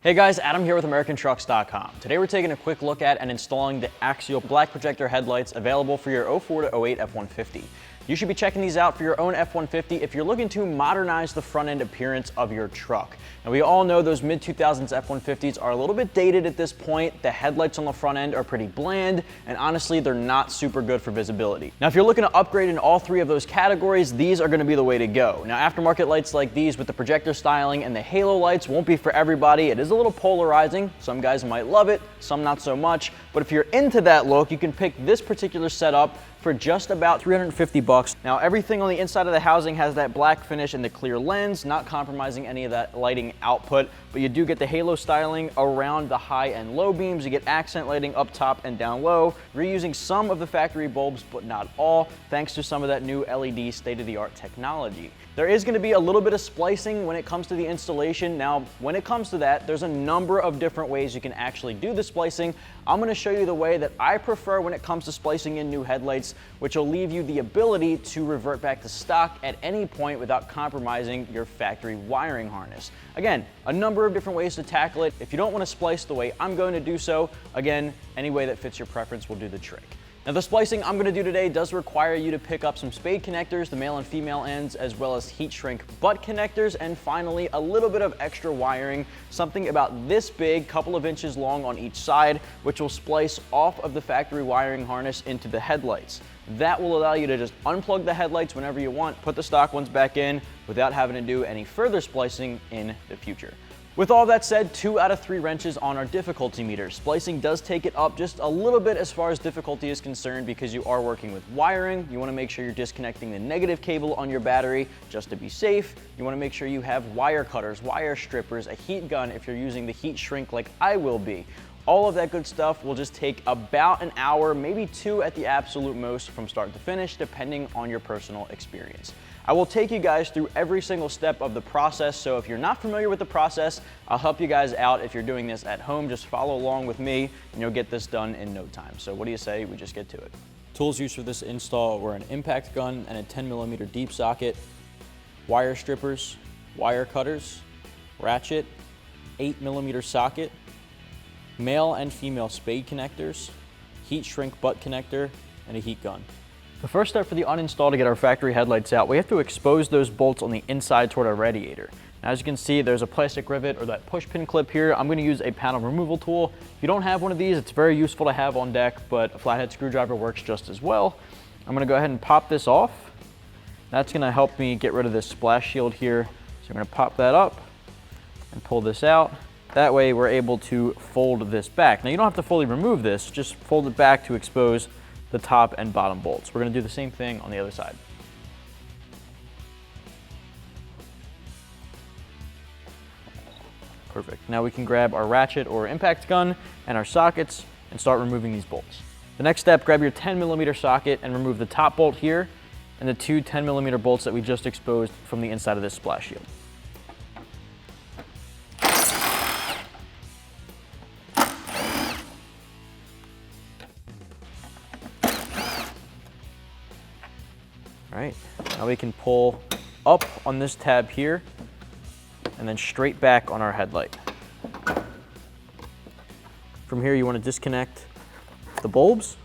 Hey guys, Adam here with AmericanTrucks.com. Today we're taking a quick look at and installing the Axial Black Projector Headlights available for your 04 to 08 F-150. You should be checking these out for your own F-150 if you're looking to modernize the front end appearance of your truck. Now we all know those mid-2000s F-150s are a little bit dated at this point. The headlights on the front end are pretty bland, and honestly they're not super good for visibility. Now if you're looking to upgrade in all three of those categories, these are going to be the way to go. Now aftermarket lights like these with the projector styling and the halo lights won't be for everybody. It is a little polarizing. Some guys might love it, some not so much. But if you're into that look, you can pick this particular setup for just about $350. Now everything on the inside of the housing has that black finish and the clear lens, not compromising any of that lighting output, but you do get the halo styling around the high and low beams. You get accent lighting up top and down low, reusing some of the factory bulbs, but not all, thanks to some of that new LED state-of-the-art technology. There is going to be a little bit of splicing when it comes to the installation. Now, when it comes to that, there's a number of different ways you can actually do the splicing. I'm going to show you the way that I prefer when it comes to splicing in new headlights, which will leave you the ability to revert back to stock at any point without compromising your factory wiring harness. Again, a number of different ways to tackle it. If you don't want to splice the way I'm going to do so, again, any way that fits your preference will do the trick. Now the splicing I'm going to do today does require you to pick up some spade connectors, the male and female ends, as well as heat shrink butt connectors, and finally a little bit of extra wiring, something about this big, couple of inches long on each side, which will splice off of the factory wiring harness into the headlights. That will allow you to just unplug the headlights whenever you want, put the stock ones back in without having to do any further splicing in the future. With all that said, 2 out of 3 wrenches on our difficulty meter. Splicing does take it up just a little bit as far as difficulty is concerned because you are working with wiring. You want to make sure you're disconnecting the negative cable on your battery just to be safe. You want to make sure you have wire cutters, wire strippers, a heat gun if you're using the heat shrink like I will be. All of that good stuff will just take about an hour, maybe 2 at the absolute most from start to finish, depending on your personal experience. I will take you guys through every single step of the process, so if you're not familiar with the process, I'll help you guys out. If you're doing this at home, just follow along with me and you'll get this done in no time. So what do you say we just get to it? Tools used for this install were an impact gun and a 10mm deep socket, wire strippers, wire cutters, ratchet, 8mm socket, male and female spade connectors, heat shrink butt connector, and a heat gun. The first step for the uninstall to get our factory headlights out, we have to expose those bolts on the inside toward our radiator. Now, as you can see, there's a plastic rivet or that push pin clip here. I'm going to use a panel removal tool. If you don't have one of these, it's very useful to have on deck, but a flathead screwdriver works just as well. I'm going to go ahead and pop this off. That's going to help me get rid of this splash shield here. So I'm going to pop that up and pull this out. That way we're able to fold this back. Now you don't have to fully remove this, just fold it back to expose the top and bottom bolts. We're going to do the same thing on the other side. Perfect. Now we can grab our ratchet or impact gun and our sockets and start removing these bolts. The next step, grab your 10mm socket and remove the top bolt here and the 2 10mm bolts that we just exposed from the inside of this splash shield. All right, now we can pull up on this tab here and then straight back on our headlight. From here, you want to disconnect the bulbs.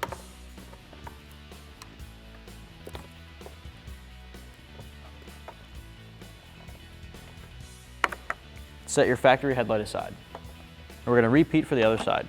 Set your factory headlight aside. And we're going to repeat for the other side.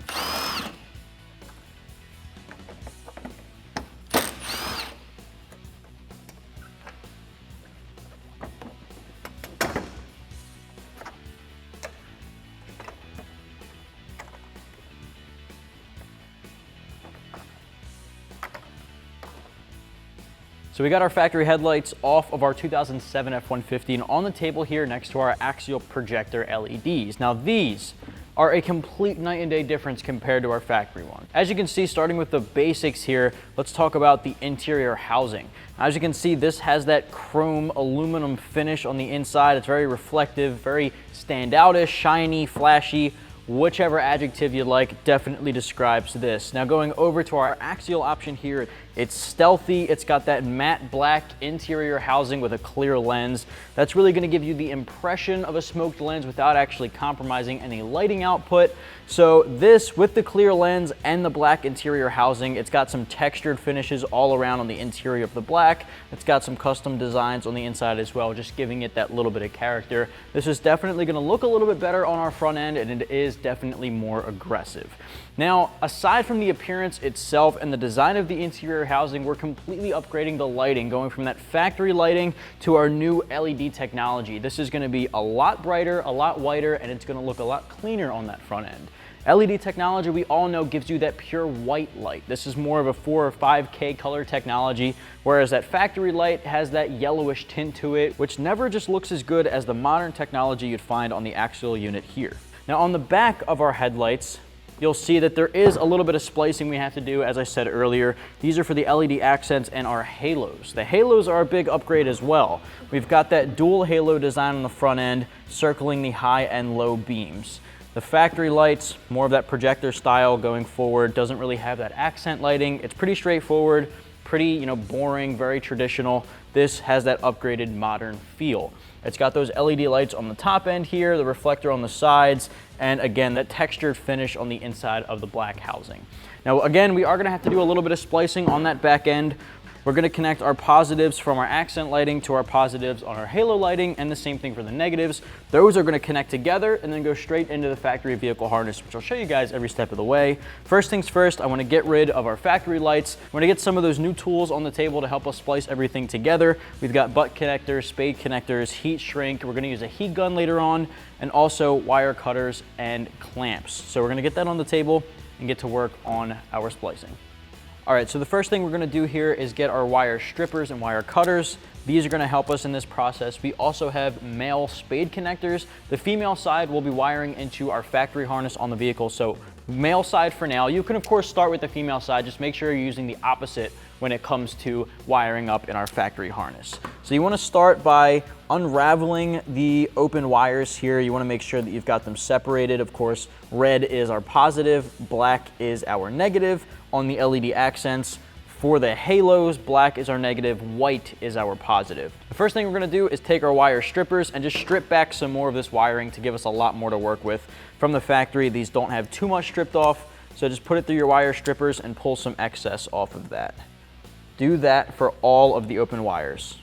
So we got our factory headlights off of our 2007 F-150 and on the table here next to our Axial projector LEDs. Now these are a complete night and day difference compared to our factory one. As you can see, starting with the basics here, let's talk about the interior housing. As you can see, this has that chrome aluminum finish on the inside. It's very reflective, very standoutish, shiny, flashy. Whichever adjective you like definitely describes this. Now going over to our Axial option here, It's stealthy, it's got that matte black interior housing with a clear lens. That's really gonna give you the impression of a smoked lens without actually compromising any lighting output. So this, with the clear lens and the black interior housing, it's got some textured finishes all around on the interior of the black. It's got some custom designs on the inside as well, just giving it that little bit of character. This is definitely gonna look a little bit better on our front end, and it is definitely more aggressive. Now, aside from the appearance itself and the design of the interior housing, we're completely upgrading the lighting, going from that factory lighting to our new LED technology. This is gonna be a lot brighter, a lot whiter, and it's gonna look a lot cleaner on that front end. LED technology, we all know, gives you that pure white light. This is more of a 4 or 5K color technology, whereas that factory light has that yellowish tint to it, which never just looks as good as the modern technology you'd find on the Axial unit here. Now, on the back of our headlights, you'll see that there is a little bit of splicing we have to do, as I said earlier. These are for the LED accents and our halos. The halos are a big upgrade as well. We've got that dual halo design on the front end, circling the high and low beams. The factory lights, more of that projector style going forward, doesn't really have that accent lighting. It's pretty straightforward, pretty, boring, very traditional. This has that upgraded modern feel. It's got those LED lights on the top end here, the reflector on the sides, and again, that textured finish on the inside of the black housing. Now, again, we are gonna have to do a little bit of splicing on that back end. We're gonna connect our positives from our accent lighting to our positives on our halo lighting, and the same thing for the negatives. Those are gonna connect together and then go straight into the factory vehicle harness, which I'll show you guys every step of the way. First things first, I wanna get rid of our factory lights. We're gonna get some of those new tools on the table to help us splice everything together. We've got butt connectors, spade connectors, heat shrink. We're gonna use a heat gun later on, and also wire cutters and clamps. So we're gonna get that on the table and get to work on our splicing. All right, so the first thing we're gonna do here is get our wire strippers and wire cutters. These are gonna help us in this process. We also have male spade connectors. The female side will be wiring into our factory harness on the vehicle. So male side for now. You can of course start with the female side, just make sure you're using the opposite when it comes to wiring up in our factory harness. So you wanna start by unraveling the open wires here. You wanna make sure that you've got them separated. Of course, red is our positive, black is our negative on the LED accents. For the halos, black is our negative, white is our positive. The first thing we're gonna do is take our wire strippers and just strip back some more of this wiring to give us a lot more to work with. From the factory, these don't have too much stripped off, so just put it through your wire strippers and pull some excess off of that. Do that for all of the open wires.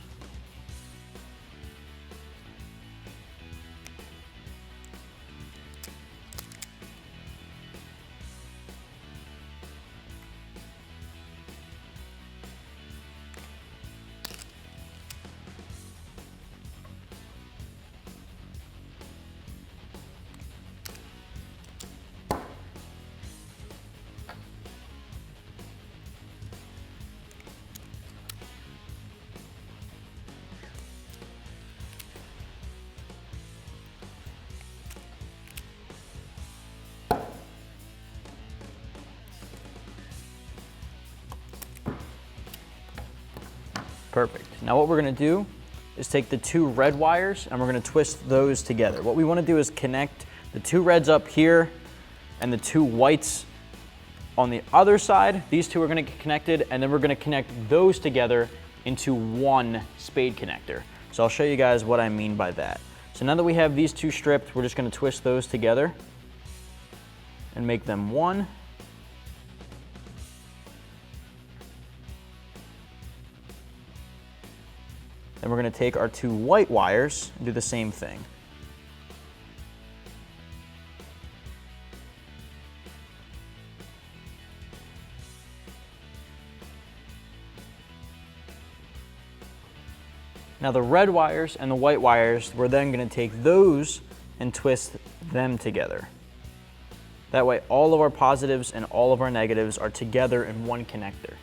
Perfect. Now what we're gonna do is take the two red wires and we're gonna twist those together. What we wanna do is connect the two reds up here and the two whites on the other side. These two are gonna get connected, and then we're gonna connect those together into one spade connector. So I'll show you guys what I mean by that. So now that we have these two stripped, we're just gonna twist those together and make them one. Then we're gonna take our two white wires and do the same thing. Now the red wires and the white wires, we're then gonna take those and twist them together. That way all of our positives and all of our negatives are together in one connector.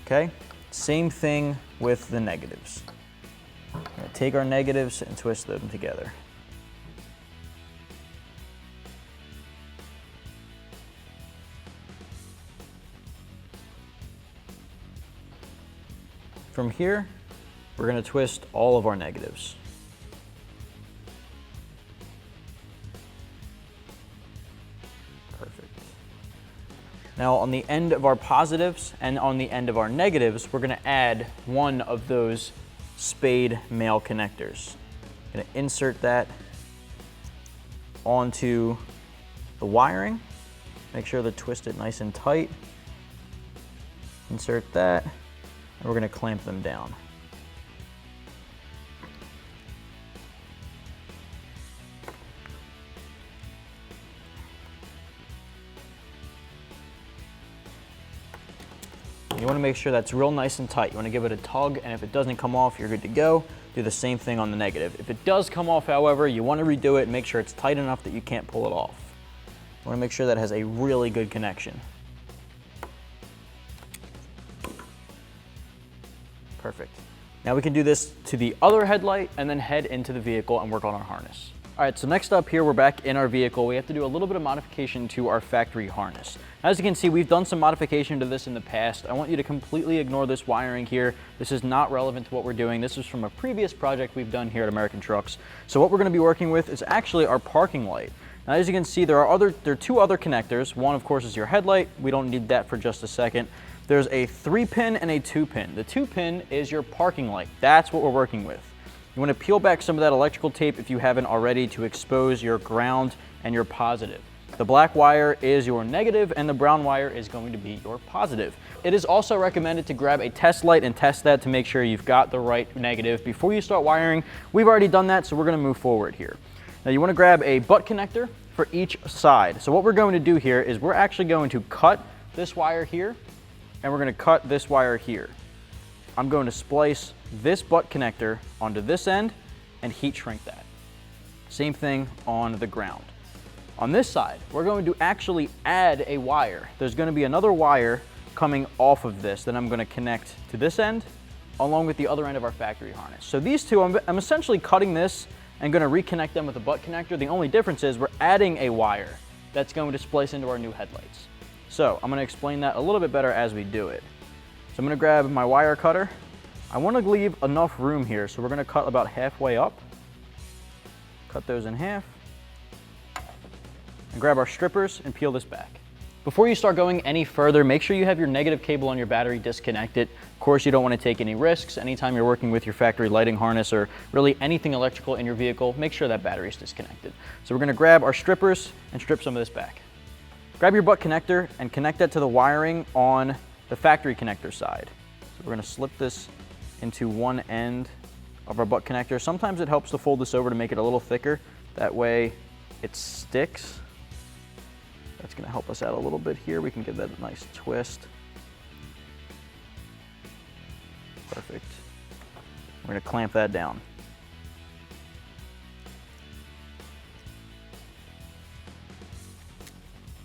Okay? Same thing with the negatives. We're gonna take our negatives and twist them together. From here, we're gonna twist all of our negatives. Perfect. Now on the end of our positives and on the end of our negatives, we're gonna add one of those spade male connectors. I'm gonna insert that onto the wiring. Make sure to twist it nice and tight. Insert that, and we're gonna clamp them down. You want to make sure that's real nice and tight. You want to give it a tug, and if it doesn't come off, you're good to go. Do the same thing on the negative. If it does come off, however, you want to redo it and make sure it's tight enough that you can't pull it off. You want to make sure that it has a really good connection. Perfect. Now we can do this to the other headlight and then head into the vehicle and work on our harness. All right, so next up here, we're back in our vehicle. We have to do a little bit of modification to our factory harness. As you can see, we've done some modification to this in the past. I want you to completely ignore this wiring here. This is not relevant to what we're doing. This is from a previous project we've done here at American Trucks. So what we're gonna be working with is actually our parking light. Now, as you can see, there are two other connectors. One, of course, is your headlight. We don't need that for just a second. There's a 3-pin and a 2-pin. The 2-pin is your parking light. That's what we're working with. You want to peel back some of that electrical tape if you haven't already to expose your ground and your positive. The black wire is your negative and the brown wire is going to be your positive. It is also recommended to grab a test light and test that to make sure you've got the right negative before you start wiring. We've already done that, so we're going to move forward here. Now you want to grab a butt connector for each side. So what we're going to do here is we're actually going to cut this wire here and we're going to cut this wire here. I'm going to splice this butt connector onto this end and heat shrink that. Same thing on the ground. On this side, we're going to actually add a wire. There's going to be another wire coming off of this that I'm going to connect to this end along with the other end of our factory harness. So these two, I'm essentially cutting this and going to reconnect them with a butt connector. The only difference is we're adding a wire that's going to splice into our new headlights. So I'm going to explain that a little bit better as we do it. So I'm going to grab my wire cutter. I want to leave enough room here, so we're going to cut about halfway up. Cut those in half. And grab our strippers and peel this back. Before you start going any further, make sure you have your negative cable on your battery disconnected. Of course, you don't want to take any risks. Anytime you're working with your factory lighting harness or really anything electrical in your vehicle, make sure that battery is disconnected. So we're going to grab our strippers and strip some of this back. Grab your butt connector and connect that to the wiring on the factory connector side. So we're going to slip this into one end of our butt connector. Sometimes it helps to fold this over to make it a little thicker. That way it sticks. That's going to help us out a little bit here. We can give that a nice twist. Perfect. We're going to clamp that down.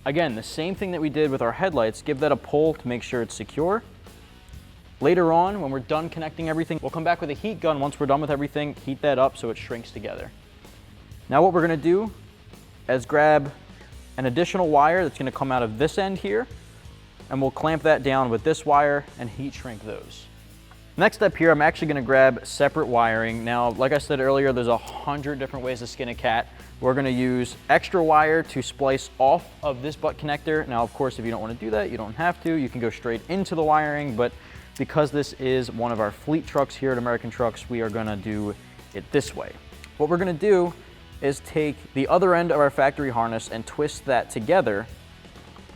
Again, the same thing that we did with our headlights, give that a pull to make sure it's secure. Later on, when we're done connecting everything, we'll come back with a heat gun. Once we're done with everything, heat that up so it shrinks together. Now what we're gonna do is grab an additional wire that's gonna come out of this end here, and we'll clamp that down with this wire and heat shrink those. Next up here, I'm actually gonna grab separate wiring. Now, like I said earlier, there's 100 different ways to skin a cat. We're gonna use extra wire to splice off of this butt connector. Now, of course, if you don't wanna do that, you don't have to. You can go straight into the wiring, but because this is one of our fleet trucks here at American Trucks, we are gonna do it this way. What we're gonna do is take the other end of our factory harness and twist that together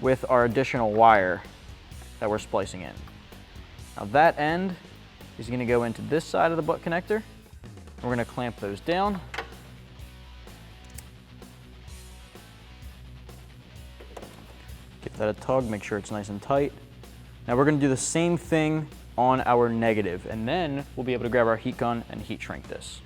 with our additional wire that we're splicing in. Now that end is gonna go into this side of the butt connector. We're gonna clamp those down. Give that a tug, make sure it's nice and tight. Now we're gonna do the same thing on our negative, and then we'll be able to grab our heat gun and heat shrink this.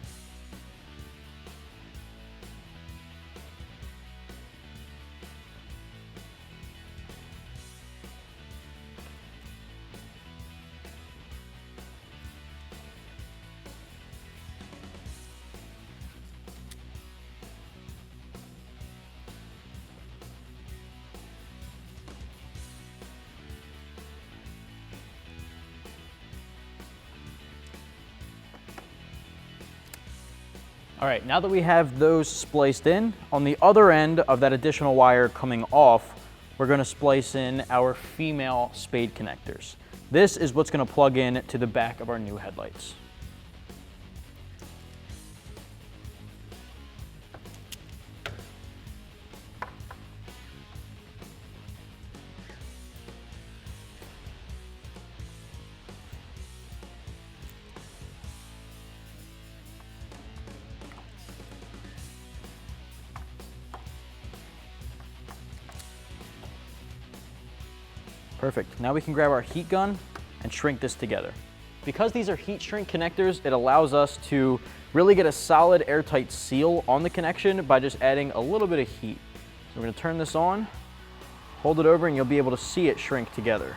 All right, now that we have those spliced in, on the other end of that additional wire coming off, we're going to splice in our female spade connectors. This is what's going to plug in to the back of our new headlights. Perfect. Now we can grab our heat gun and shrink this together. Because these are heat shrink connectors, it allows us to really get a solid airtight seal on the connection by just adding a little bit of heat. So we're going to turn this on, hold it over, and you'll be able to see it shrink together.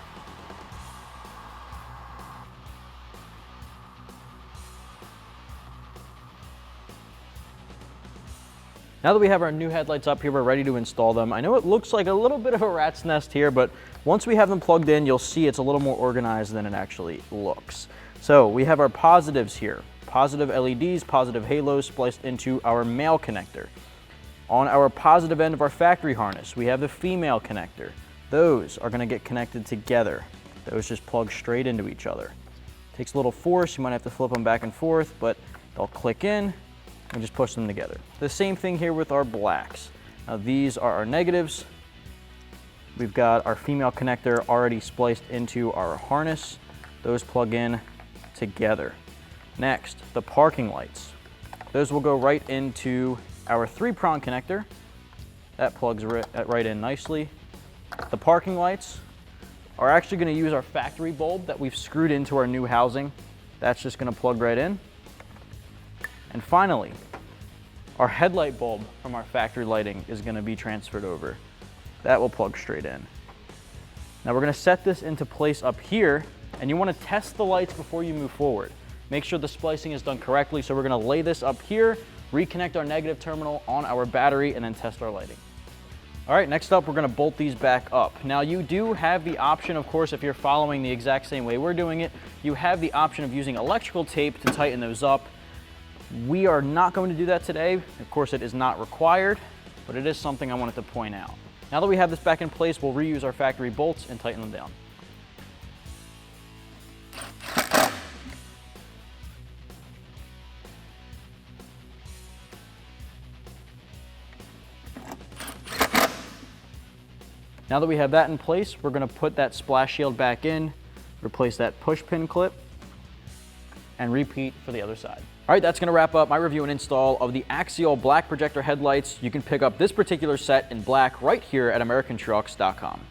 Now that we have our new headlights up here, we're ready to install them. I know it looks like a little bit of a rat's nest here, but once we have them plugged in, you'll see it's a little more organized than it actually looks. So we have our positives here. Positive LEDs, positive halos spliced into our male connector. On our positive end of our factory harness, we have the female connector. Those are gonna get connected together. Those just plug straight into each other. Takes a little force, you might have to flip them back and forth, but they'll click in and just push them together. The same thing here with our blacks. Now these are our negatives. We've got our female connector already spliced into our harness. Those plug in together. Next, the parking lights. Those will go right into our 3-prong connector. That plugs right in nicely. The parking lights are actually going to use our factory bulb that we've screwed into our new housing. That's just going to plug right in. And finally, our headlight bulb from our factory lighting is going to be transferred over. That will plug straight in. Now we're going to set this into place up here, and you want to test the lights before you move forward. Make sure the splicing is done correctly, so we're going to lay this up here, reconnect our negative terminal on our battery, and then test our lighting. All right, next up, we're going to bolt these back up. Now you do have the option, of course, if you're following the exact same way we're doing it, you have the option of using electrical tape to tighten those up. We are not going to do that today. Of course, it is not required, but it is something I wanted to point out. Now that we have this back in place, we'll reuse our factory bolts and tighten them down. Now that we have that in place, we're going to put that splash shield back in, replace that push pin clip, and repeat for the other side. All right, that's going to wrap up my review and install of the Axial Black Projector Headlights. You can pick up this particular set in black right here at AmericanTrucks.com.